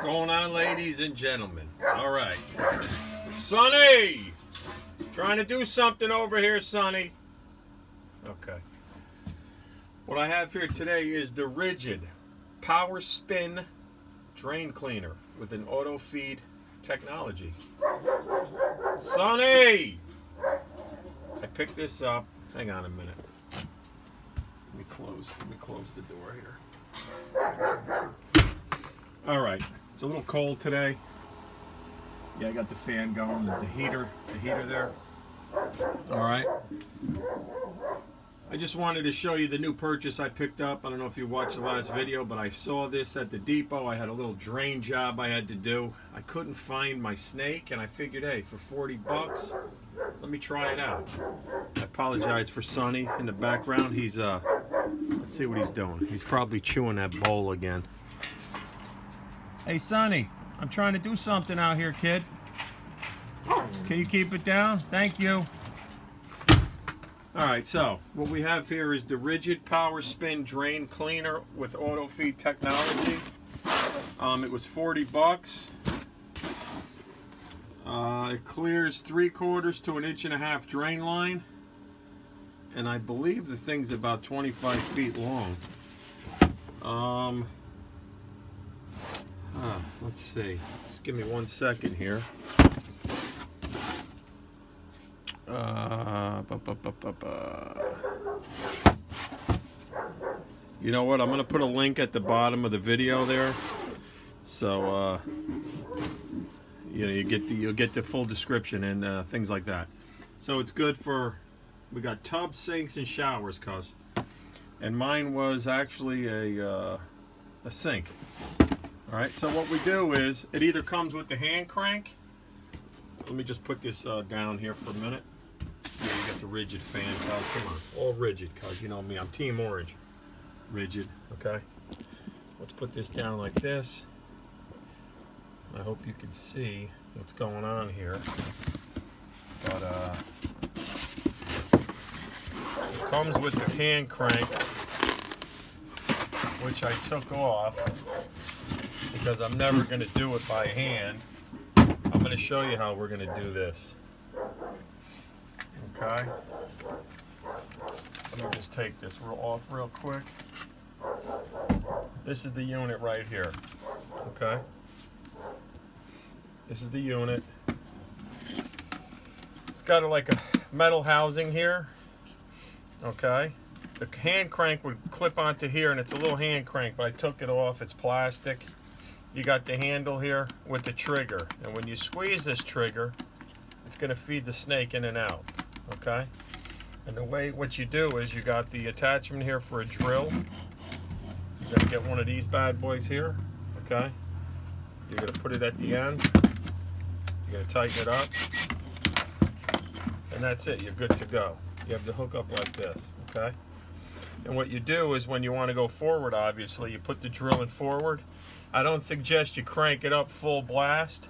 going on, ladies and gentlemen? All right. Sonny! Trying to do something over here, Sonny. Okay. What I have here today is the Ridgid Power Spin Drain Cleaner with an auto feed technology. Sonny! I picked this up. Hang on a minute. Let me close the door here. All right. It's a little cold today. Yeah, I got the fan going, the heater there. All right. I just wanted to show you the new purchase I picked up. I don't know if you watched the last video, but I saw this at the depot. I had a little drain job I had to do. I couldn't find my snake, and I figured, hey, for 40 bucks, let me try it out. I apologize for Sonny in the background. He's, let's see what he's doing. He's probably chewing that bowl again. Hey, Sonny, I'm trying to do something out here, kid. Can you keep it down? Thank you. All right, so what we have here is the Ridgid Power Spin Drain Cleaner with auto feed technology. It was 40 bucks. It clears 3/4 to 1.5 inch drain line, and I believe the thing's about 25 feet long. Let's see. Just give me 1 second here. You know what? I'm going to put a link at the bottom of the video there, so you'll get the full description and things like that. So it's good for, we got tubs, sinks, and showers, and mine was actually a sink. All right. So what we do is it either comes with the hand crank. Let me just put this down here for a minute. Yeah, you got the Ridgid fan, cuz. Come on, all Ridgid, cuz. You know me, I'm Team Orange. Ridgid, okay? Let's put this down like this. I hope you can see what's going on here. But it comes with the hand crank, which I took off because I'm never going to do it by hand. I'm going to show you how we're going to do this. Okay? Let me just take this off real quick. This is the unit right here. Okay? This is the unit. It's got like a metal housing here. Okay? The hand crank would clip onto here, and it's a little hand crank, but I took it off. It's plastic. You got the handle here with the trigger, and when you squeeze this trigger, it's going to feed the snake in and out. Okay, and the way what you do is you got the attachment here for a drill. You're going to get one of these bad boys here. Okay, you're going to put it at the end. You're going to tighten it up, and that's it. You're good to go. You have the hook up like this. Okay, and what you do is when you want to go forward, obviously you put the drill in forward. I don't suggest you crank it up full blast.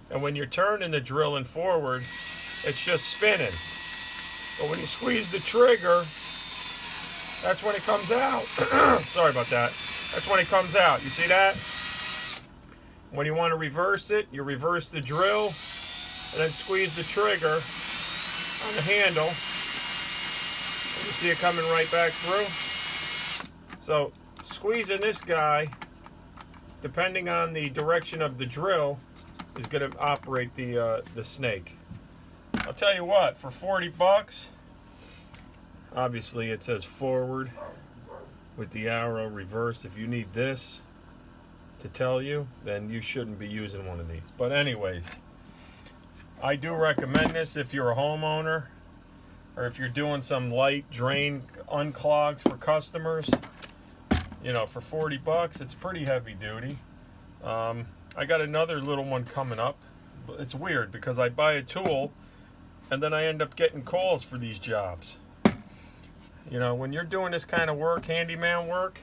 And when you're turning the drill in forward, it's just spinning. But when you squeeze the trigger, that's when it comes out. Sorry about that. That's when it comes out. You see that? When you want to reverse it, you reverse the drill and then squeeze the trigger on the handle. And you see it coming right back through. So squeezing this guy, depending on the direction of the drill, is going to operate the snake. I'll tell you what, for 40 bucks, obviously it says forward with the arrow, reverse. If you need this to tell you, then you shouldn't be using one of these. But anyways, I do recommend this if you're a homeowner or if you're doing some light drain unclogs for customers. You know, for 40 bucks, it's pretty heavy duty. I got another little one coming up. It's weird because I buy a tool and then I end up getting calls for these jobs. You know, when you're doing this kind of work, handyman work,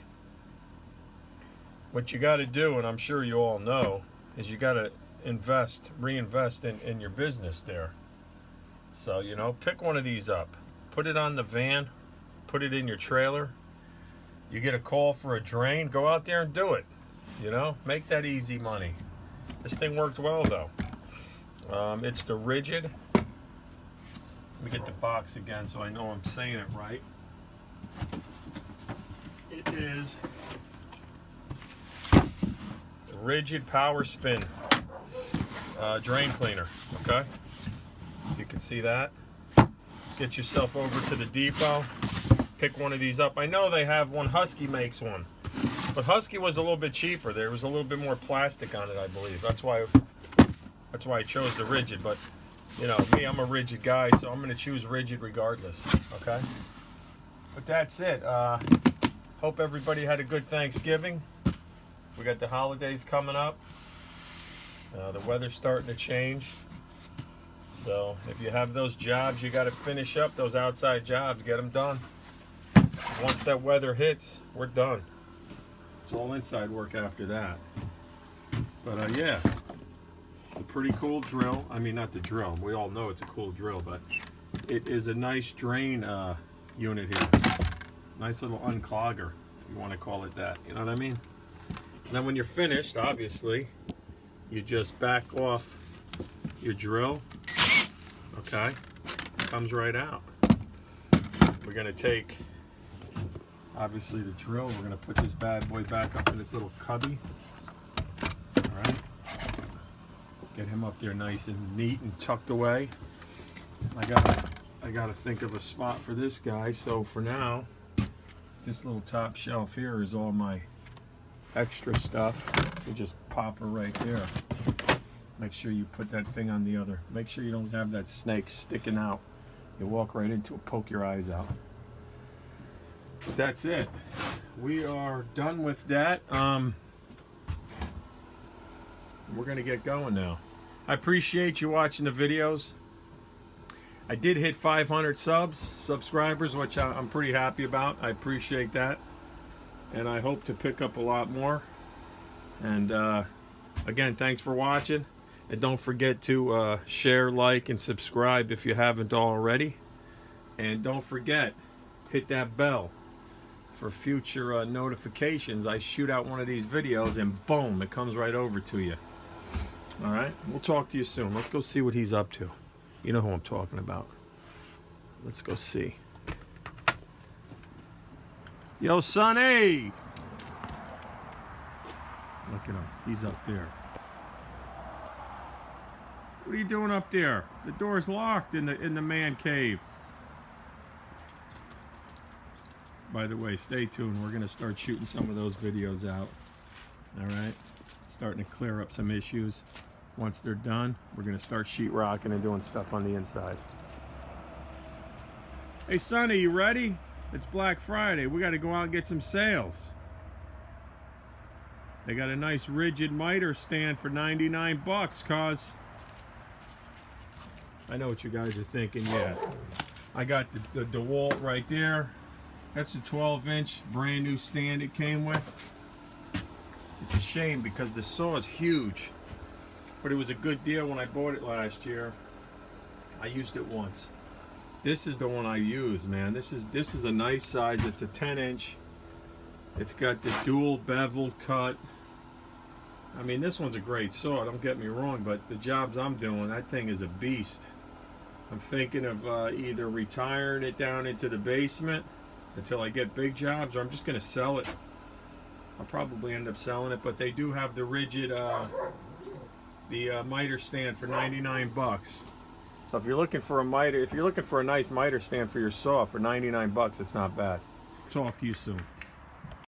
what you got to do, and I'm sure you all know, is you got to reinvest in your business there. So, you know, pick one of these up. Put it on the van. Put it in your trailer. You get a call for a drain, go out there and do it. You know, make that easy money. This thing worked well though. It's the Ridgid. Let me get the box again so I know I'm saying it right. It is the Ridgid Power Spin drain cleaner. Okay, you can see that. Get yourself over to the depot. Pick one of these up. I know they have one. Husky makes one, but Husky was a little bit cheaper. There was a little bit more plastic on it, I believe. That's why I chose the Ridgid. But you know me, I'm a Ridgid guy, so I'm going to choose Ridgid regardless. Okay. But that's it. Hope everybody had a good Thanksgiving. We got the holidays coming up. The weather's starting to change. So if you have those jobs, you got to finish up those outside jobs. Get them done. Once that weather hits, we're done. It's all inside work after that. But yeah, it's a pretty cool drill. I mean, not the drill. We all know it's a cool drill, but it is a nice drain unit here. Nice little unclogger, if you want to call it that. You know what I mean? And then when you're finished, obviously, you just back off your drill. Okay, comes right out. We're gonna take, obviously, the drill. We're gonna put this bad boy back up in its little cubby. All right, get him up there nice and neat and tucked away. I gotta think of a spot for this guy. So for now, this little top shelf here is all my extra stuff. You just pop her right there. Make sure you put that thing on the other. Make sure you don't have that snake sticking out. You walk right into it, poke your eyes out. But that's it. We are done with that. We're gonna get going now. I appreciate you watching the videos. I did hit 500 subscribers, which I'm pretty happy about. I appreciate that. And I hope to pick up a lot more. And again, thanks for watching. And don't forget to share, like, and subscribe if you haven't already. And don't forget, hit that bell for future notifications. I shoot out one of these videos and boom, it comes right over to you. All right, we'll talk to you soon. Let's go see what he's up to. You know who I'm talking about. Let's go see. Yo, Sonny! Look at him. He's up there. What are you doing up there? The door's locked in the man cave. By the way, stay tuned. We're gonna start shooting some of those videos out. All right, starting to clear up some issues. Once they're done, we're gonna start sheetrocking and doing stuff on the inside. Hey, Sonny, you ready? It's Black Friday. We got to go out and get some sales. They got a nice Ridgid miter stand for 99 bucks, cause I know what you guys are thinking. Yeah, I got the DeWalt right there. That's a 12-inch brand new stand it came with. It's a shame because the saw is huge, but it was a good deal when I bought it last year. I used it once. This is the one I use, man. This is a nice size. It's a 10-inch. It's got the dual bevel cut. I mean, this one's a great saw, don't get me wrong, but the jobs I'm doing, that thing is a beast. I'm thinking of either retiring it down into the basement until I get big jobs, or I'm just going to sell it. I'll probably end up selling it, but they do have the Ridgid, the miter stand for 99 bucks. So if you're looking for a miter, if you're looking for a nice miter stand for your saw for 99 bucks, it's not bad. Talk to you soon.